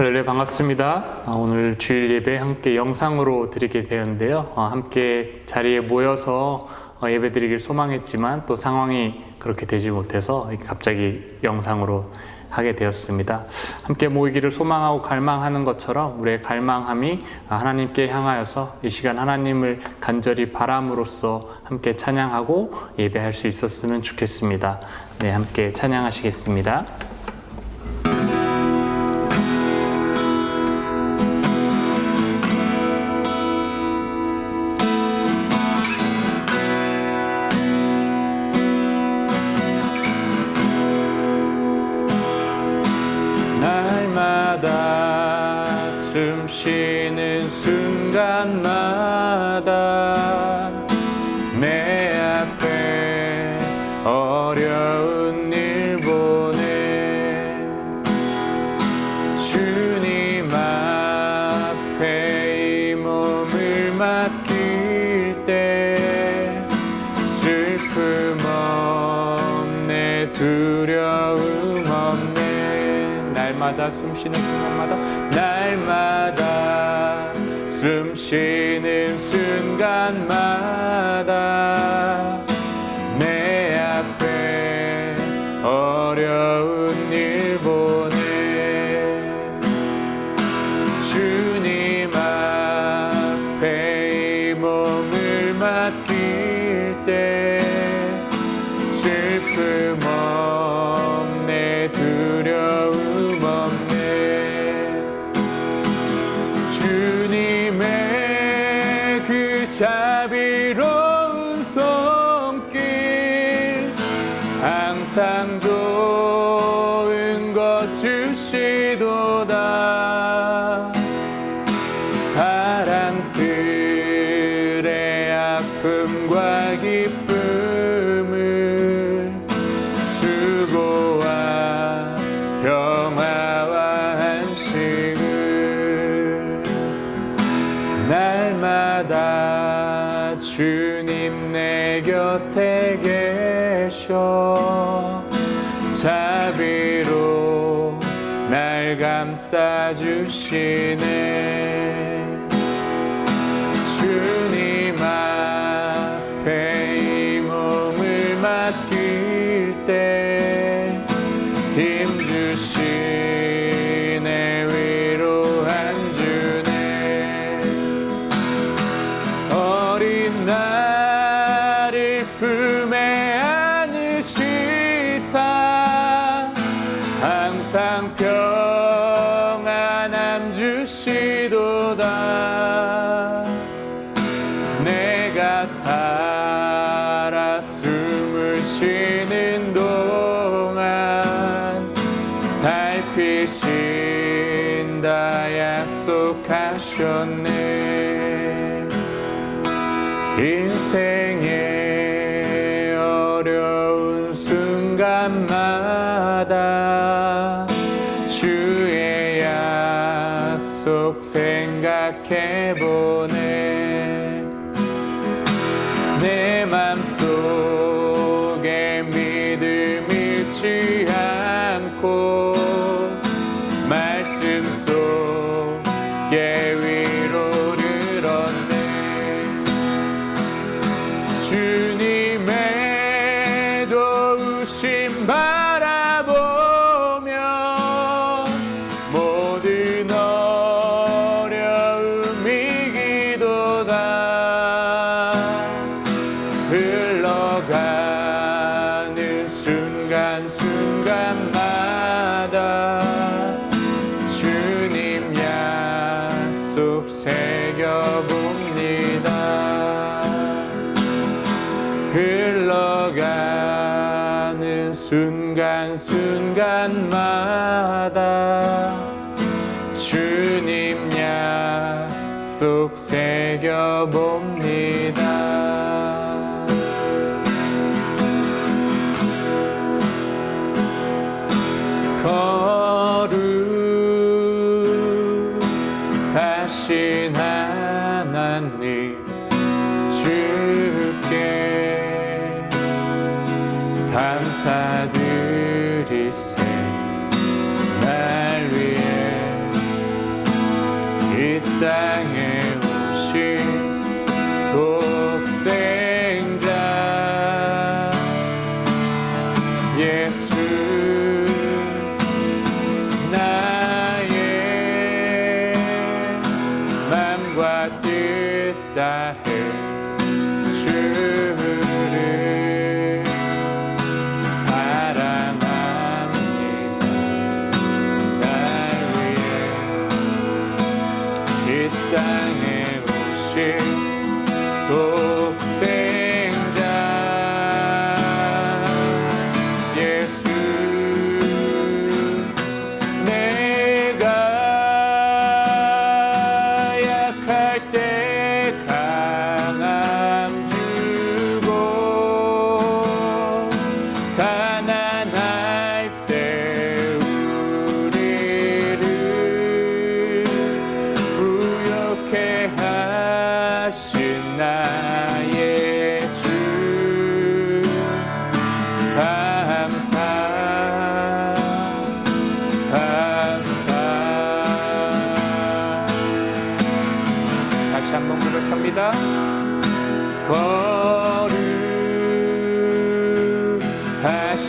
할렐루야, 반갑습니다. 오늘 주일 예배 함께 영상으로 드리게 되었는데요. 함께 자리에 모여서 예배 드리길 소망했지만 또 상황이 그렇게 되지 못해서 갑자기 영상으로 하게 되었습니다. 함께 모이기를 소망하고 갈망하는 것처럼 우리의 갈망함이 하나님께 향하여서 이 시간 하나님을 간절히 바람으로써 함께 찬양하고 예배할 수 있었으면 좋겠습니다. 네, 함께 찬양하시겠습니다. 숨 쉬는 순간마다 내 앞에 어려운 일 보내 주님 앞에 이 몸을 맡길 때 슬픔 없네 두려움 없네 날마다 숨 쉬는 순간마다 날마다 숨 쉬는 순간마다 내 앞에 어려운 일 보내 주님 앞에 이 몸을 맡길 때 슬픔 없네 두려움 없네 주님의 그 자비로운 손길 항상 좋은 것 주시도다 사랑스레 아픔과 기쁨을 수고와 평화와 안식을 날마다 주님 내 곁에 계셔 자비로 날 감싸주시네 주님 앞에 이 몸을 맡길 때 힘주시네 위로한 주네 어린 나를 품에 안으시사 항상 평안함 주시도다 내가 살아 숨을 쉬는 동안 살피신다 약속하셨네 인생의 어려운 순간마다 주의 약속 생각해보네 내 맘속에 믿음 잃지 않고 말씀 속에 위로를 얻네 주님의 도우심 바라보며 모든 어려움 이기도다 흘러가는 순간순간마다 주님 약속 새겨봅니다 흘러가는 순간순간마다 주님 약속 새겨봅니다 거룩하신 하나님 주께 감사드리세 날 위해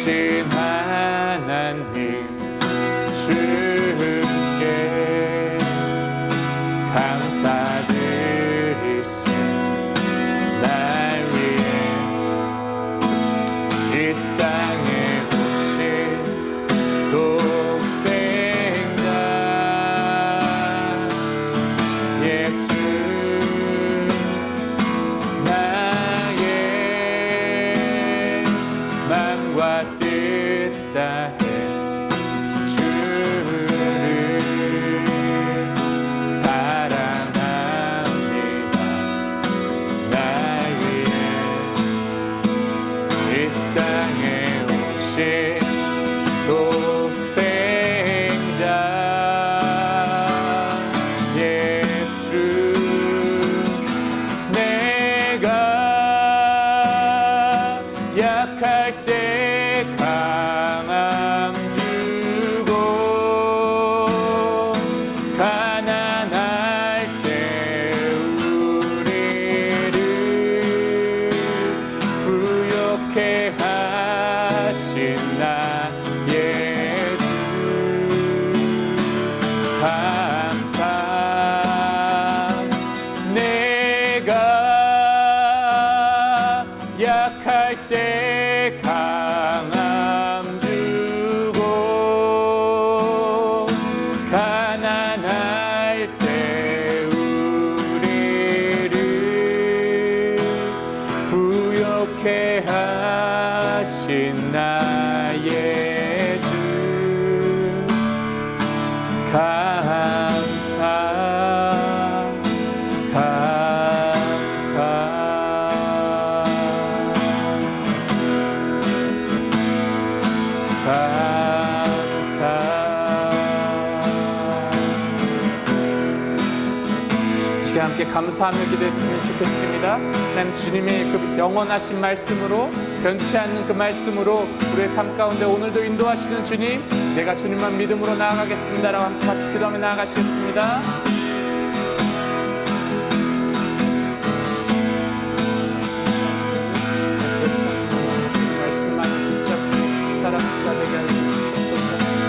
크신 하나님 주께 감사드리세. 날 위해 이 땅에 오신 독생자 예수 나의 맘과 뜻 다해 주를 사랑합니다. 날 위해 이 땅에 오신 독생자 예수 내가 약할 때 강함 주고 가난할 때 우리를 부욕해 하신 나의 주 감사. 내가 약할 때 강함 주고 가난할 때 우리를 부욕해 하신 나의 주 감사 감사. 감사. 시간 함께 감사하며 기도했으면 좋겠습니다. 하나님 주님의 그 영원하신 말씀으로 변치 않는 그 말씀으로 우리의 삶 가운데 오늘도 인도하시는 주님, 내가 주님만 믿음으로 나아가겠습니다라고 함께 같이 기도하며 나아가시겠습니다.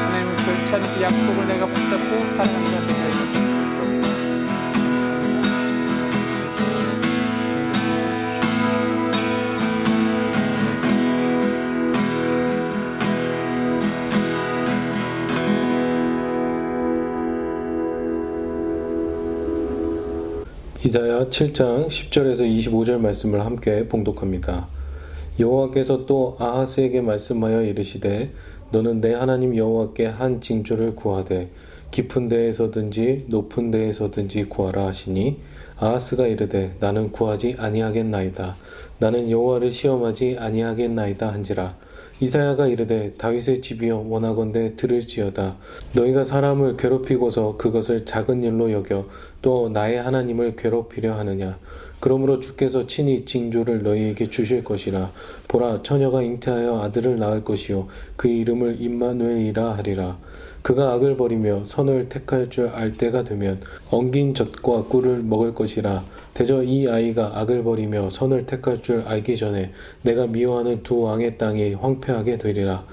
하나님 그 약속을 내가 붙잡고 사랑하는 자 되게 해주옵소서. 이사야 7장 10절에서 25절 말씀을 함께 봉독합니다. 여호와께서 또 아하스에게 말씀하여 이르시되 너는 내 하나님 여호와께 한 징조를 구하되 깊은 데에서든지 높은 데에서든지 구하라 하시니 아하스가 이르되 나는 구하지 아니하겠나이다. 나는 여호와를 시험하지 아니하겠나이다 한지라. 이사야가 이르되 다윗의 집이여 원하건대 들을지어다. 너희가 사람을 괴롭히고서 그것을 작은 일로 여겨 또 나의 하나님을 괴롭히려 하느냐. 그러므로 주께서 친히 징조를 너희에게 주실 것이라. 보라, 처녀가 잉태하여 아들을 낳을 것이요 그 이름을 임마누엘이라 하리라. 그가 악을 버리며 선을 택할 줄 알 때가 되면 엉긴 젖과 꿀을 먹을 것이라. 대저 이 아이가 악을 버리며 선을 택할 줄 알기 전에 내가 미워하는 두 왕의 땅이 황폐하게 되리라.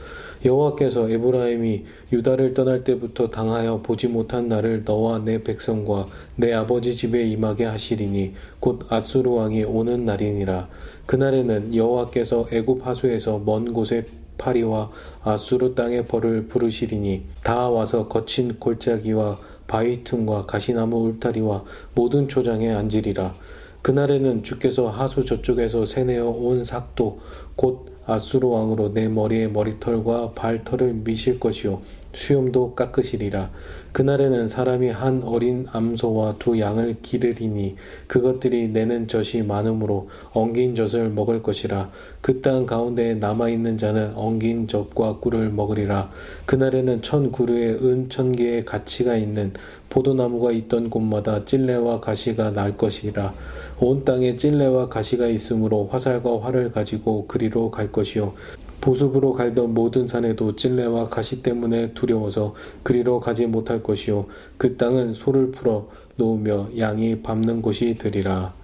여호와께서 에브라임이 유다를 떠날 때부터 당하여 보지 못한 날을 너와 내 백성과 내 아버지 집에 임하게 하시리니 곧 아수르 왕이 오는 날이니라. 그날에는 여호와께서 애굽 하수에서 먼 곳에 파리와 아수르 땅의 벌을 부르시리니 다 와서 거친 골짜기와 바위 틈과 가시나무 울타리와 모든 초장에 앉으리라. 그날에는 주께서 하수 저쪽에서 새내어 온 삭도 곧 아수르 왕으로 내 머리에 머리털과 발털을 미실 것이요 수염도 깎으시리라. 그날에는 사람이 한 어린 암소와 두 양을 기르리니 그것들이 내는 젖이 많으므로 엉긴 젖을 먹을 것이라. 그 땅 가운데에 남아있는 자는 엉긴 젖과 꿀을 먹으리라. 그날에는 1000그루의 은 1000개의 가치가 있는 포도나무가 있던 곳마다 찔레와 가시가 날 것이라. 온 땅에 찔레와 가시가 있으므로 화살과 활을 가지고 그리로 갈 것이요 보습으로 갈던 모든 산에도 찔레와 가시 때문에 두려워서 그리로 가지 못할 것이요 그 땅은 소를 풀어 놓으며 양이 밟는 곳이 되리라.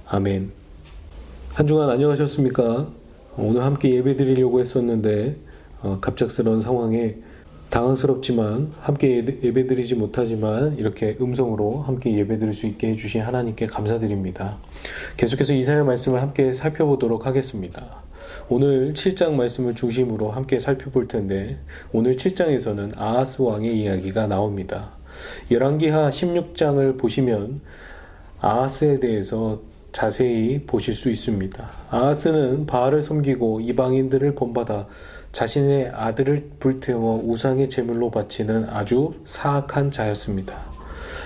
아멘. 한 주간 안녕하셨습니까? 오늘 함께 예배 드리려고 했었는데 갑작스러운 상황에 당황스럽지만 함께 예배드리지 못하지만 이렇게 음성으로 함께 예배드릴 수 있게 해주신 하나님께 감사드립니다. 계속해서 이사야 말씀을 함께 살펴보도록 하겠습니다. 오늘 7장 말씀을 중심으로 함께 살펴볼 텐데 오늘 7장에서는 아하스 왕의 이야기가 나옵니다. 열왕기하 16장을 보시면 아하스에 대해서 자세히 보실 수 있습니다. 아하스는 바알을 섬기고 이방인들을 본받아 자신의 아들을 불태워 우상의 제물로 바치는 아주 사악한 자였습니다.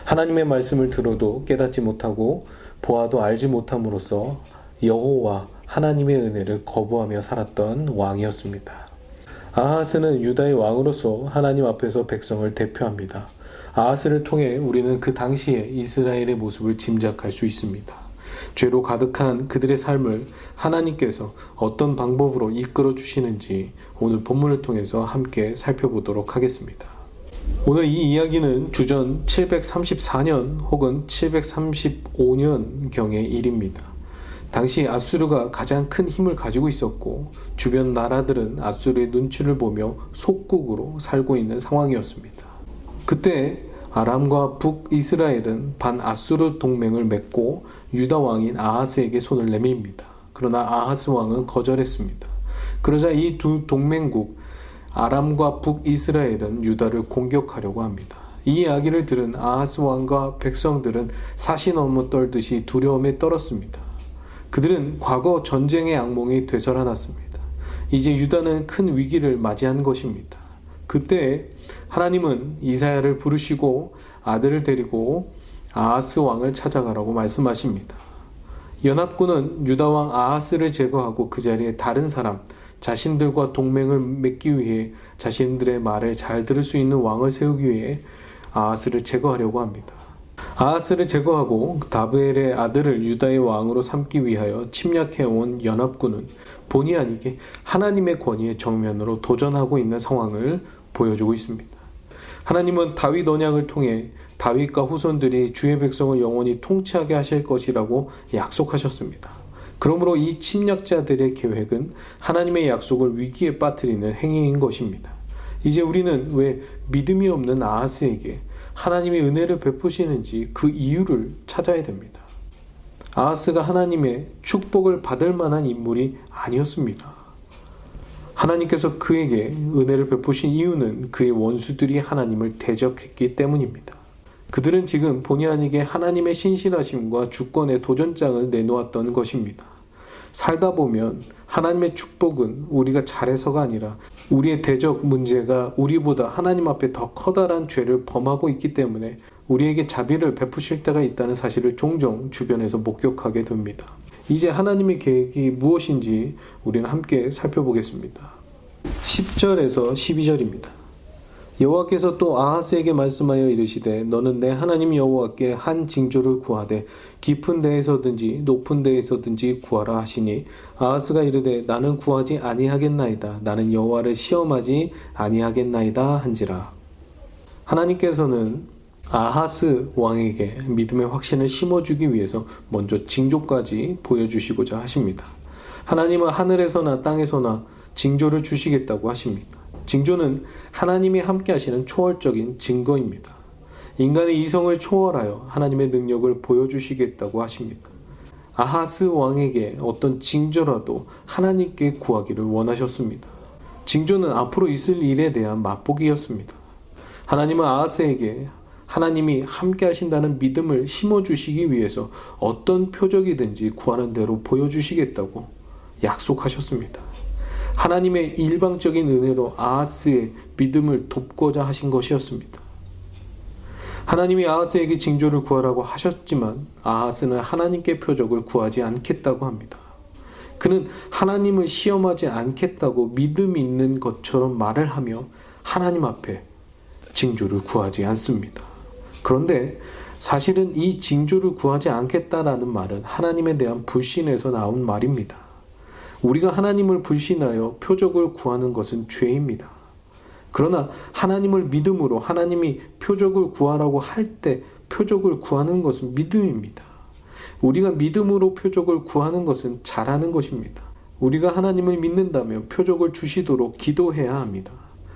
하나님의 말씀을 들어도 깨닫지 못하고 보아도 알지 못함으로써 여호와 하나님의 은혜를 거부하며 살았던 왕이었습니다. 아하스는 유다의 왕으로서 하나님 앞에서 백성을 대표합니다. 아하스를 통해 우리는 그 당시의 이스라엘의 모습을 짐작할 수 있습니다. 죄로 가득한 그들의 삶을 하나님께서 어떤 방법으로 이끌어 주시는지 오늘 본문을 통해서 함께 살펴보도록 하겠습니다. 오늘 이 이야기는 주전 734년 혹은 735년경의 일입니다. 당시 아수르가 가장 큰 힘을 가지고 있었고 주변 나라들은 아수르의 눈치를 보며 속국으로 살고 있는 상황이었습니다. 그때 아람과 북이스라엘은 반아수르 동맹을 맺고 유다 왕인 아하스에게 손을 내밉니다. 그러나 아하스 왕은 거절했습니다. 그러자 이 두 동맹국 아람과 북이스라엘은 유다를 공격하려고 합니다. 이 이야기를 들은 아하스 왕과 백성들은 사시너머 떨듯이 두려움에 떨었습니다. 그들은 과거 전쟁의 악몽이 되살아났습니다. 이제 유다는 큰 위기를 맞이한 것입니다. 그때 하나님은 이사야를 부르시고 아들을 데리고 아하스 왕을 찾아가라고 말씀하십니다. 연합군은 유다 왕 아하스를 제거하고 그 자리에 다른 사람, 자신들과 동맹을 맺기 위해 자신들의 말을 잘 들을 수 있는 왕을 세우기 위해 아하스를 제거하려고 합니다. 아하스를 제거하고 다브엘의 아들을 유다의 왕으로 삼기 위하여 침략해온 연합군은 본의 아니게 하나님의 권위의 정면으로 도전하고 있는 상황을 보여주고 있습니다. 하나님은 다윗 언약을 통해 다윗과 후손들이 주의 백성을 영원히 통치하게 하실 것이라고 약속하셨습니다. 그러므로 이 침략자들의 계획은 하나님의 약속을 위기에 빠뜨리는 행위인 것입니다. 이제 우리는 왜 믿음이 없는 아하스에게 하나님의 은혜를 베푸시는지 그 이유를 찾아야 됩니다. 아하스가 하나님의 축복을 받을 만한 인물이 아니었습니다. 하나님께서 그에게 은혜를 베푸신 이유는 그의 원수들이 하나님을 대적했기 때문입니다. 그들은 지금 본의 아니게 하나님의 신실하심과 주권의 도전장을 내놓았던 것입니다. 살다 보면 하나님의 축복은 우리가 잘해서가 아니라 우리의 대적 문제가 우리보다 하나님 앞에 더 커다란 죄를 범하고 있기 때문에 우리에게 자비를 베푸실 때가 있다는 사실을 종종 주변에서 목격하게 됩니다. 이제 하나님의 계획이 무엇인지 우리는 함께 살펴보겠습니다. 10절에서 12절입니다. 여호와께서 또 아하스에게 말씀하여 이르시되 너는 내 하나님 여호와께 한 징조를 구하되 깊은 데에서든지 높은 데에서든지 구하라 하시니 아하스가 이르되 나는 구하지 아니하겠나이다. 나는 여호와를 시험하지 아니하겠나이다 한지라. 하나님께서는 아하스 왕에게 믿음의 확신을 심어주기 위해서 먼저 징조까지 보여주시고자 하십니다. 하나님은 하늘에서나 땅에서나 징조를 주시겠다고 하십니다. 징조는 하나님이 함께 하시는 초월적인 증거입니다. 인간의 이성을 초월하여 하나님의 능력을 보여주시겠다고 하십니다. 아하스 왕에게 어떤 징조라도 하나님께 구하기를 원하셨습니다. 징조는 앞으로 있을 일에 대한 맛보기였습니다. 하나님은 아하스에게 하나님이 함께 하신다는 믿음을 심어주시기 위해서 어떤 표적이든지 구하는 대로 보여주시겠다고 약속하셨습니다. 하나님의 일방적인 은혜로 아하스의 믿음을 돕고자 하신 것이었습니다. 하나님이 아하스에게 징조를 구하라고 하셨지만 아하스는 하나님께 표적을 구하지 않겠다고 합니다. 그는 하나님을 시험하지 않겠다고 믿음 있는 것처럼 말을 하며 하나님 앞에 징조를 구하지 않습니다. 그런데 사실은 이 징조를 구하지 않겠다라는 말은 하나님에 대한 불신에서 나온 말입니다. 우리가 하나님을 불신하여 표적을 구하는 것은 죄입니다. 그러나 하나님을 믿음으로 하나님이 표적을 구하라고 할 때 표적을 구하는 것은 믿음입니다. 우리가 믿음으로 표적을 구하는 것은 잘하는 것입니다. 우리가 하나님을 믿는다면 표적을 주시도록 기도해야 합니다.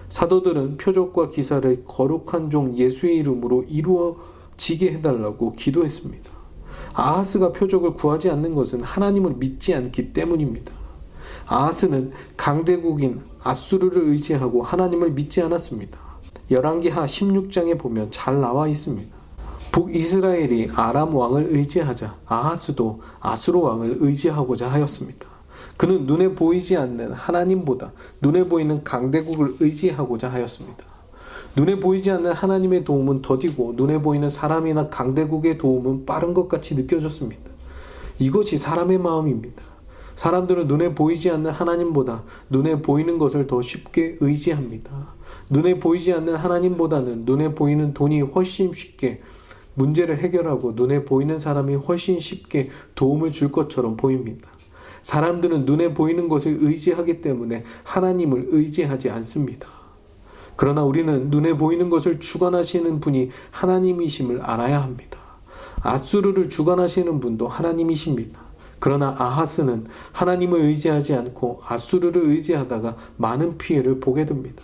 사도들은 표적과 기사를 거룩한 종 예수의 이름으로 이루어지게 해달라고 기도했습니다. 아하스가 표적을 구하지 않는 것은 하나님을 믿지 않기 때문입니다. 아하스는 강대국인 아수르를 의지하고 하나님을 믿지 않았습니다. 열왕기하 16장에 보면 잘 나와 있습니다. 북이스라엘이 아람 왕을 의지하자 아하스도 아수르 왕을 의지하고자 하였습니다. 그는 눈에 보이지 않는 하나님보다 눈에 보이는 강대국을 의지하고자 하였습니다. 눈에 보이지 않는 하나님의 도움은 더디고 눈에 보이는 사람이나 강대국의 도움은 빠른 것 같이 느껴졌습니다. 이것이 사람의 마음입니다. 사람들은 눈에 보이지 않는 하나님보다 눈에 보이는 것을 더 쉽게 의지합니다. 눈에 보이지 않는 하나님보다는 눈에 보이는 돈이 훨씬 쉽게 문제를 해결하고 눈에 보이는 사람이 훨씬 쉽게 도움을 줄 것처럼 보입니다. 사람들은 눈에 보이는 것을 의지하기 때문에 하나님을 의지하지 않습니다. 그러나 우리는 눈에 보이는 것을 주관하시는 분이 하나님이심을 알아야 합니다. 아수르를 주관하시는 분도 하나님이십니다. 그러나 아하스는 하나님을 의지하지 않고 아수르를 의지하다가 많은 피해를 보게 됩니다.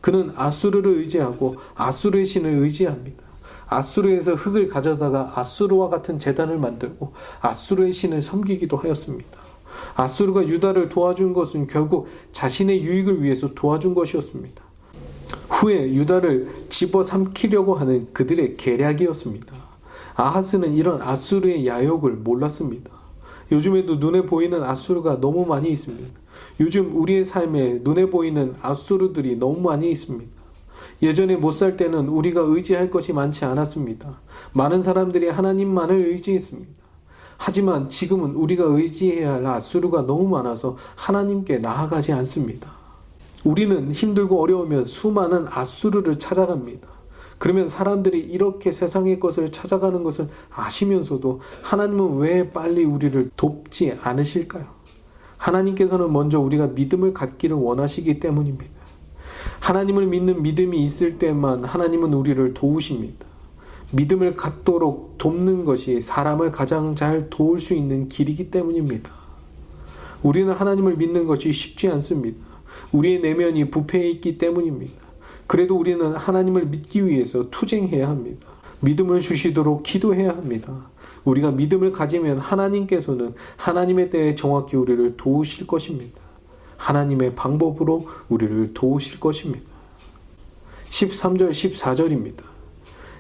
그는 아수르를 의지하고 아수르의 신을 의지합니다. 아수르에서 흙을 가져다가 아수르와 같은 제단을 만들고 아수르의 신을 섬기기도 하였습니다. 아수르가 유다를 도와준 것은 결국 자신의 유익을 위해서 도와준 것이었습니다. 후에 유다를 집어삼키려고 하는 그들의 계략이었습니다. 아하스는 이런 아수르의 야욕을 몰랐습니다. 요즘에도 눈에 보이는 아수르가 너무 많이 있습니다. 요즘 우리의 삶에 눈에 보이는 아수르들이 너무 많이 있습니다. 예전에 못 살 때는 우리가 의지할 것이 많지 않았습니다. 많은 사람들이 하나님만을 의지했습니다. 하지만 지금은 우리가 의지해야 할 아수르가 너무 많아서 하나님께 나아가지 않습니다. 우리는 힘들고 어려우면 수많은 아수르를 찾아갑니다. 그러면 사람들이 이렇게 세상의 것을 찾아가는 것을 아시면서도 하나님은 왜 빨리 우리를 돕지 않으실까요? 하나님께서는 먼저 우리가 믿음을 갖기를 원하시기 때문입니다. 하나님을 믿는 믿음이 있을 때만 하나님은 우리를 도우십니다. 믿음을 갖도록 돕는 것이 사람을 가장 잘 도울 수 있는 길이기 때문입니다. 우리는 하나님을 믿는 것이 쉽지 않습니다. 우리의 내면이 부패해 있기 때문입니다. 그래도 우리는 하나님을 믿기 위해서 투쟁해야 합니다. 믿음을 주시도록 기도해야 합니다. 우리가 믿음을 가지면 하나님께서는 하나님의 때에 정확히 우리를 도우실 것입니다. 하나님의 방법으로 우리를 도우실 것입니다. 13절 14절입니다.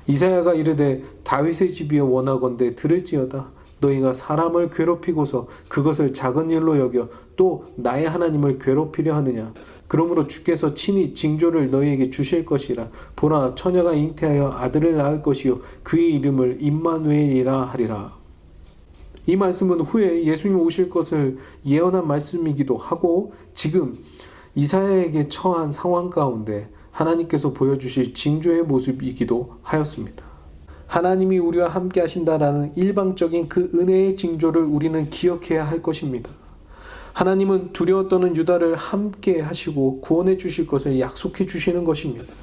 이사야가 이르되 다윗의 집이여 원하건대 들을지어다. 너희가 사람을 괴롭히고서 그것을 작은 일로 여겨 또 나의 하나님을 괴롭히려 하느냐. 그러므로 주께서 친히 징조를 너희에게 주실 것이라. 보라 처녀가 잉태하여 아들을 낳을 것이요 그의 이름을 임마누엘이라 하리라. 이 말씀은 후에 예수님 오실 것을 예언한 말씀이기도 하고 지금 이사야에게 처한 상황 가운데 하나님께서 보여주실 징조의 모습이기도 하였습니다. 하나님이 우리와 함께 하신다라는 일방적인 그 은혜의 징조를 우리는 기억해야 할 것입니다. 하나님은 두려워 떠는 유다를 함께 하시고 구원해 주실 것을 약속해 주시는 것입니다.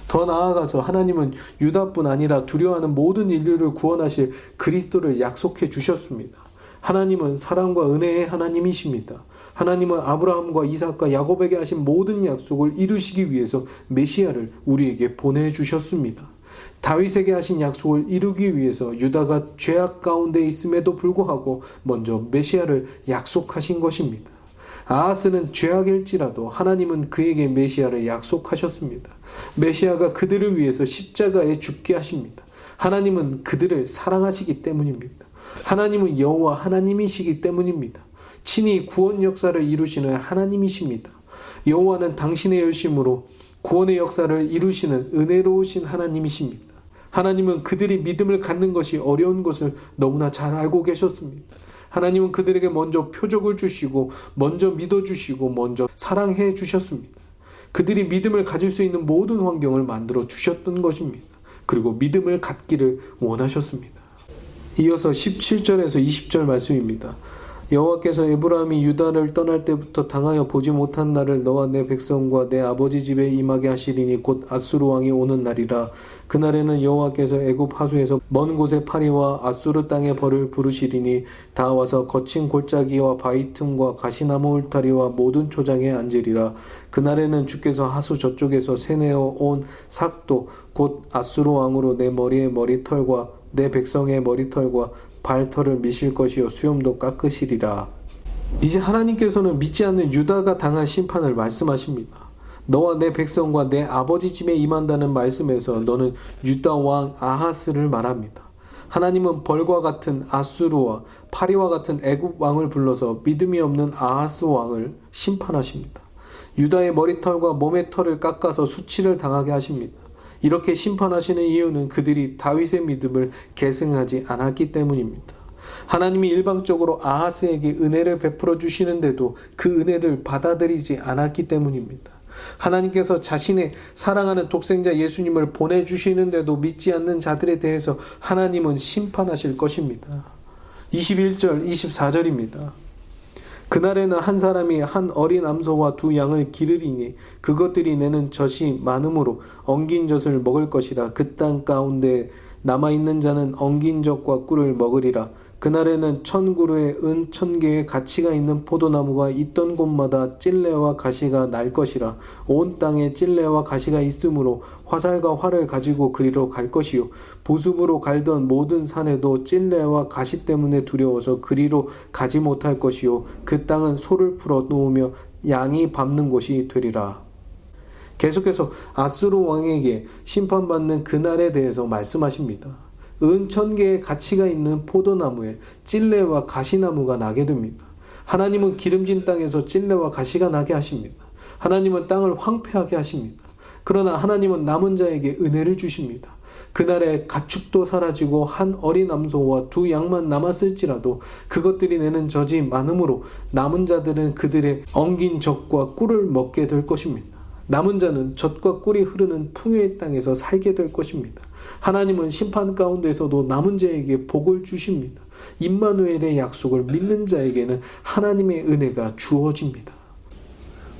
더 나아가서 하나님은 유다뿐 아니라 두려워하는 모든 인류를 구원하실 그리스도를 약속해 주셨습니다. 하나님은 사랑과 은혜의 하나님이십니다. 하나님은 아브라함과 이삭과 야곱에게 하신 모든 약속을 이루시기 위해서 메시아를 우리에게 보내주셨습니다. 다윗에게 하신 약속을 이루기 위해서 유다가 죄악 가운데 있음에도 불구하고 먼저 메시아를 약속하신 것입니다. 아하스는 죄악일지라도 하나님은 그에게 메시아를 약속하셨습니다. 메시아가 그들을 위해서 십자가에 죽게 하십니다. 하나님은 그들을 사랑하시기 때문입니다. 하나님은 여호와 하나님이시기 때문입니다. 친히 구원 역사를 이루시는 하나님이십니다. 여호와는 당신의 열심으로 구원의 역사를 이루시는 은혜로우신 하나님이십니다. 하나님은 그들이 믿음을 갖는 것이 어려운 것을 너무나 잘 알고 계셨습니다. 하나님은 그들에게 먼저 표적을 주시고 먼저 믿어주시고 먼저 사랑해 주셨습니다. 그들이 믿음을 가질 수 있는 모든 환경을 만들어 주셨던 것입니다. 그리고 믿음을 갖기를 원하셨습니다. 이어서 17절에서 20절 말씀입니다. 여호와께서 에브라임이 유다를 떠날 때부터 당하여 보지 못한 날을 너와 내 백성과 내 아버지 집에 임하게 하시리니 곧 아수르 왕이 오는 날이라. 그날에는 여호와께서 애굽 하수에서 먼 곳에 파리와 아수르 땅에 벌을 부르시리니 다 와서 거친 골짜기와 바위 틈과 가시나무 울타리와 모든 초장에 앉으리라. 그날에는 주께서 하수 저쪽에서 새내어 온 삭도 곧 아수르 왕으로 내 머리의 머리털과 내 백성의 머리털과 발털을 미실 것이요 수염도 깎으시리라. 이제 하나님께서는 믿지 않는 유다가 당한 심판을 말씀하십니다. 너와 내 백성과 내 아버지 집에 임한다는 말씀에서 너는 유다 왕 아하스를 말합니다. 하나님은 벌과 같은 아수르와 파리와 같은 애굽 왕을 불러서 믿음이 없는 아하스 왕을 심판하십니다. 유다의 머리털과 몸의 털을 깎아서 수치를 당하게 하십니다. 이렇게 심판하시는 이유는 그들이 다윗의 믿음을 계승하지 않았기 때문입니다. 하나님이 일방적으로 아하스에게 은혜를 베풀어 주시는데도 그 은혜를 받아들이지 않았기 때문입니다. 하나님께서 자신의 사랑하는 독생자 예수님을 보내주시는데도 믿지 않는 자들에 대해서 하나님은 심판하실 것입니다. 21절, 24절입니다. 그날에는 한 사람이 한 어린 암소와 두 양을 기르리니 그것들이 내는 젖이 많으므로 엉긴 젖을 먹을 것이라. 그 땅 가운데 남아있는 자는 엉긴 젖과 꿀을 먹으리라. 그날에는 1000그루의 은 1000개의 가치가 있는 포도나무가 있던 곳마다 찔레와 가시가 날 것이라. 온 땅에 찔레와 가시가 있으므로 화살과 활을 가지고 그리로 갈 것이요 보습으로 갈던 모든 산에도 찔레와 가시 때문에 두려워서 그리로 가지 못할 것이요 그 땅은 소를 풀어 놓으며 양이 밟는 곳이 되리라. 계속해서 아수르 왕에게 심판받는 그날에 대해서 말씀하십니다. 은 1000개의 가치가 있는 포도나무에 찔레와 가시나무가 나게 됩니다. 하나님은 기름진 땅에서 찔레와 가시가 나게 하십니다. 하나님은 땅을 황폐하게 하십니다. 그러나 하나님은 남은 자에게 은혜를 주십니다. 그날에 가축도 사라지고 한 어린 암소와 두 양만 남았을지라도 그것들이 내는 젖이 많으므로 남은 자들은 그들의 엉긴 젖과 꿀을 먹게 될 것입니다. 남은 자는 젖과 꿀이 흐르는 풍요의 땅에서 살게 될 것입니다. 하나님은 심판 가운데서도 남은 자에게 복을 주십니다. 임마누엘의 약속을 믿는 자에게는 하나님의 은혜가 주어집니다.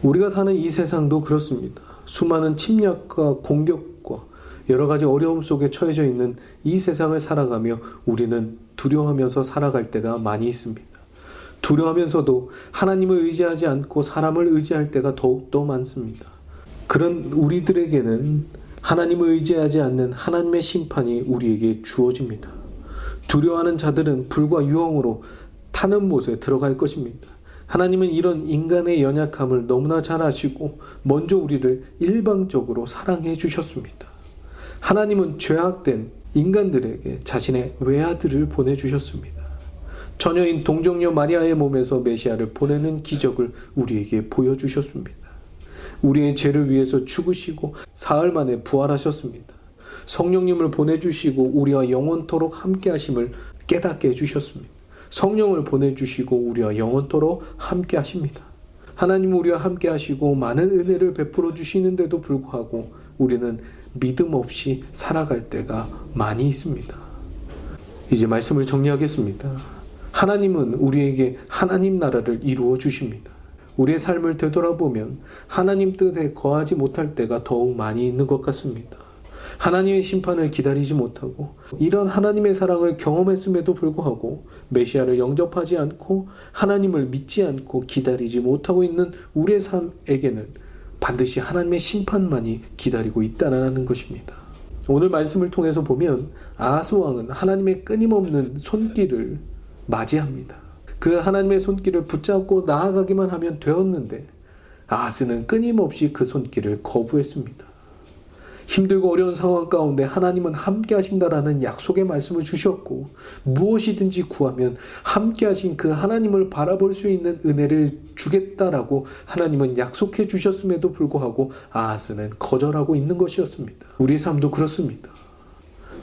우리가 사는 이 세상도 그렇습니다. 수많은 침략과 공격과 여러 가지 어려움 속에 처해져 있는 이 세상을 살아가며 우리는 두려워하면서 살아갈 때가 많이 있습니다. 두려워하면서도 하나님을 의지하지 않고 사람을 의지할 때가 더욱더 많습니다. 그런 우리들에게는 하나님을 의지하지 않는 하나님의 심판이 우리에게 주어집니다. 두려워하는 자들은 불과 유황으로 타는 못에 들어갈 것입니다. 하나님은 이런 인간의 연약함을 너무나 잘 아시고 먼저 우리를 일방적으로 사랑해 주셨습니다. 하나님은 죄악된 인간들에게 자신의 외아들을 보내주셨습니다. 처녀인 동정녀 마리아의 몸에서 메시아를 보내는 기적을 우리에게 보여주셨습니다. 우리의 죄를 위해서 죽으시고 사흘 만에 부활하셨습니다. 성령님을 보내주시고 우리와 영원토록 함께 하심을 깨닫게 해주셨습니다. 성령을 보내주시고 우리와 영원토록 함께 하십니다. 하나님은 우리와 함께 하시고 많은 은혜를 베풀어 주시는데도 불구하고 우리는 믿음 없이 살아갈 때가 많이 있습니다. 이제 말씀을 정리하겠습니다. 하나님은 우리에게 하나님 나라를 이루어 주십니다. 우리의 삶을 되돌아보면 하나님 뜻에 거하지 못할 때가 더욱 많이 있는 것 같습니다. 하나님의 심판을 기다리지 못하고 이런 하나님의 사랑을 경험했음에도 불구하고 메시아를 영접하지 않고 하나님을 믿지 않고 기다리지 못하고 있는 우리의 삶에게는 반드시 하나님의 심판만이 기다리고 있다는 것입니다. 오늘 말씀을 통해서 보면 아하스 왕은 하나님의 끊임없는 손길을 맞이합니다. 그 하나님의 손길을 붙잡고 나아가기만 하면 되었는데 아하스는 끊임없이 그 손길을 거부했습니다. 힘들고 어려운 상황 가운데 하나님은 함께 하신다라는 약속의 말씀을 주셨고 무엇이든지 구하면 함께 하신 그 하나님을 바라볼 수 있는 은혜를 주겠다라고 하나님은 약속해 주셨음에도 불구하고 아하스는 거절하고 있는 것이었습니다. 우리 삶도 그렇습니다.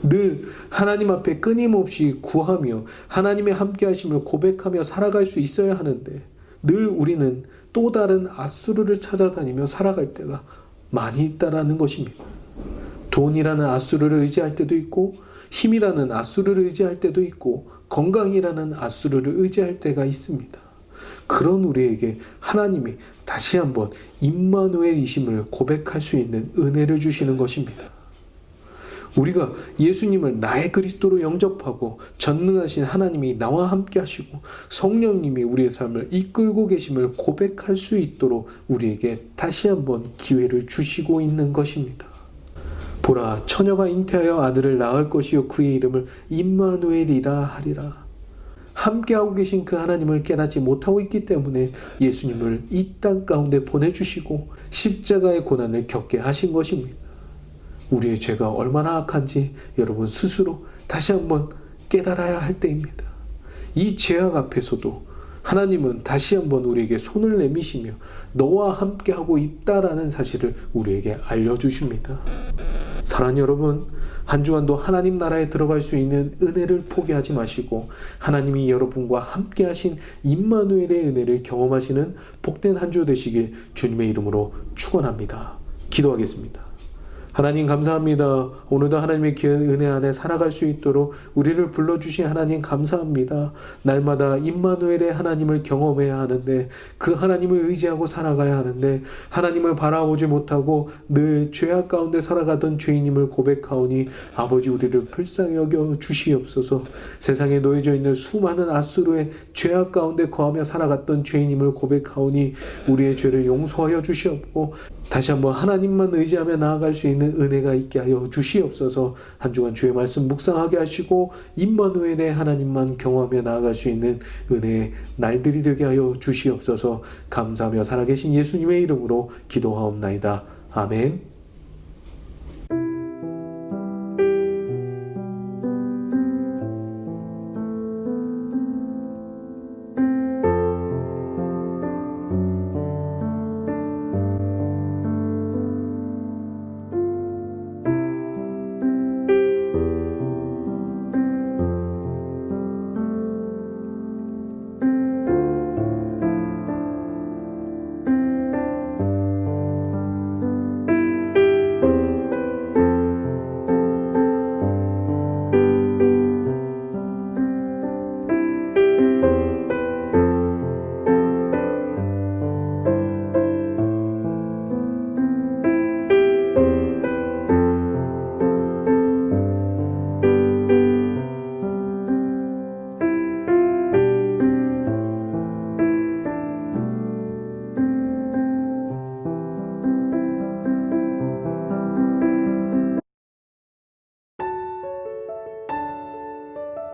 늘 하나님 앞에 끊임없이 구하며 하나님의 함께 하심을 고백하며 살아갈 수 있어야 하는데 늘 우리는 또 다른 아수르를 찾아다니며 살아갈 때가 많이 있다라는 것입니다. 돈이라는 아수르를 의지할 때도 있고 힘이라는 아수르를 의지할 때도 있고 건강이라는 아수르를 의지할 때가 있습니다. 그런 우리에게 하나님이 다시 한번 임마누엘이심을 고백할 수 있는 은혜를 주시는 것입니다. 우리가 예수님을 나의 그리스도로 영접하고 전능하신 하나님이 나와 함께 하시고 성령님이 우리의 삶을 이끌고 계심을 고백할 수 있도록 우리에게 다시 한번 기회를 주시고 있는 것입니다. 보라, 처녀가 잉태하여 아들을 낳을 것이요 그의 이름을 임마누엘이라 하리라. 함께하고 계신 그 하나님을 깨닫지 못하고 있기 때문에 예수님을 이 땅 가운데 보내주시고 십자가의 고난을 겪게 하신 것입니다. 우리의 죄가 얼마나 악한지 여러분 스스로 다시 한번 깨달아야 할 때입니다. 이 죄악 앞에서도 하나님은 다시 한번 우리에게 손을 내미시며 너와 함께하고 있다라는 사실을 우리에게 알려주십니다. 사랑하는 여러분, 한 주간도 하나님 나라에 들어갈 수 있는 은혜를 포기하지 마시고 하나님이 여러분과 함께 하신 임마누엘의 은혜를 경험하시는 복된 한 주 되시길 주님의 이름으로 축원합니다. 기도하겠습니다. 하나님 감사합니다. 오늘도 하나님의 귀한 은혜 안에 살아갈 수 있도록 우리를 불러주신 하나님 감사합니다. 날마다 임마누엘의 하나님을 경험해야 하는데 그 하나님을 의지하고 살아가야 하는데 하나님을 바라보지 못하고 늘 죄악 가운데 살아가던 죄인임을 고백하오니 아버지 우리를 불쌍히 여겨 주시옵소서. 세상에 놓여져 있는 수많은 앗수르의 죄악 가운데 거하며 살아갔던 죄인임을 고백하오니 우리의 죄를 용서하여 주시옵고 다시 한번 하나님만 의지하며 나아갈 수 있는 은혜가 있게 하여 주시옵소서. 한 주간 주의 말씀 묵상하게 하시고 임마누엘의 하나님만 경험하며 나아갈 수 있는 은혜의 날들이 되게 하여 주시옵소서. 감사하며 살아계신 예수님의 이름으로 기도하옵나이다. 아멘.